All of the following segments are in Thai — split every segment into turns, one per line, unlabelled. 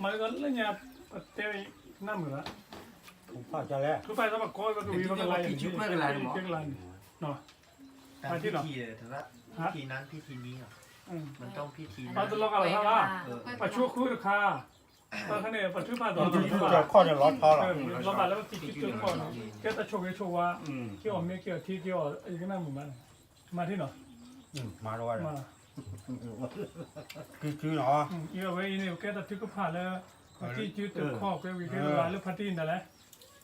มาก็เล่นยาเตะน้ำเหมือนละ
ผมพาจะแล้ว
ทุกไปสมัครก้อยก็ดูว่าเป็นไรอย่างนี้เกี่ยวกับอะไรเนาะ
ตามพิธีเลยแต่ว่าพิธีนั้นพิธีนี้อ่ะมันต้องพิธี
ปา
นั้น
ตลกอะไรท่าละปาชั่วคู่ค่าปาคะแนนปาชั่วปาตอน
ที่
นี้
ที่จะข้อจะร้อนท้อหรอ
เราบัดแล้วติดจุดก่อนแค่ตะโชว์โชว์ว่าเกี่ยวเมียเกี่ยวที่เกี่ยวไอ้ก็น่าเหมือนมันมาที่เนาะ
มาด้วย
มา
คือเนาะ
เกี่ยวไว้นี่แค่ตะทึกก็ผ่านแล้วที่จุดตัวข้อก็วิเคราะห์แล้วพัดที่นั่นแหละ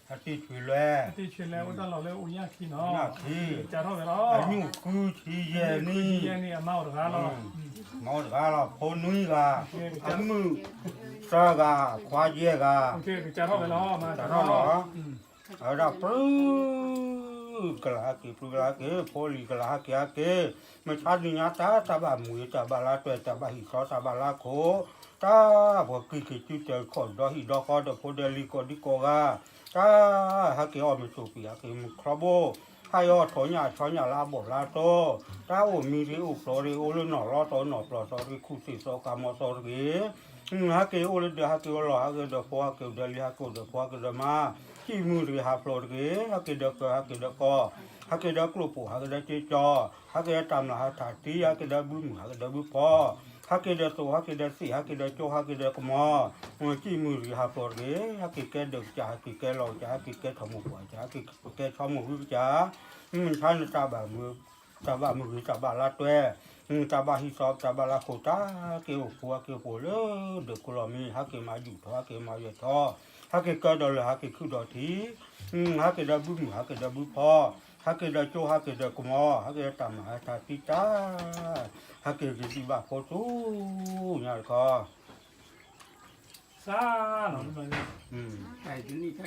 ถ้าที่ช่วยแล้ว
ที่เชื่อแล้วว่าตลอดแล้วอุ้ยยากขี้เนาะ
หน้าที่
จะเท่าไหร่เนาะ
อายุคือที่เย็นนี่
ที่นี่เมาหรือครับเรา
เมาดกาลพนุยกาอันมือซากาควาเยกา
โอเคจะเท่าไหร่เนาะมา
แต่ถ้าเนาะเอาดาปลื้กลาเกปลื้กลาเกพอลีกลาเกอาเกไม่ชัดนี่นะตาตาบามุยตาบาลาตัวตาบาหิซอตาบาลาโคตาพวกกิกิจุเจอขอดอหิดอคอดพอเดลิโกดิโกกาตาฮักเกออมิสุปิฮักเกมครบโบให้ยอดถอยหน้าลาบลาโตตาโอมีริอุปริโอเลนอรอตอนอปลอตอริคุสิโซกามอสอริฮักเกโอเลเดฮักเกโอลอฮักเกเดฟอฮักเกเดลิฮักเกเดฟอฮักเกเดมาที่มือริฮับโลดเกฮักเกเดกฮักเกเดกอฮักเกเดกลุปูฮักเกเดเจจอฮักเกเดตามลาฮัตติฮักเกเดบุมฮักเกเดบุพอฮักเกเดโซฮักเกเดสีฮักเกเดโจฮักเกเดกมอที่มือริฮับโลดเกฮักเกเกเดจ่าฮักเกเกลอจ่าฮักเกเกทำหัวจ่าฮักเกเกทำหัวจ่ามันใช่ตาบามือตาบาลาตัวตาบาฮิซอบตาบาลาโคตาเกี่ยวหัวเกี่ยวหัวเลยเด็กกุลามีฮักเกมาอยู่ท้อฮักเกมาอยู่ท้อฮักเกก็ดอลฮักเกคือดอทีฮักเกดาบุ้มฮักเกดาบุพอฮักเกดาโจฮักเกดากมอฮักเกดาตามหาตาติตาฮักเกดดิบาโคตูญาติก็
ซาเนาะมัน
ไอ้ที่นี่แค่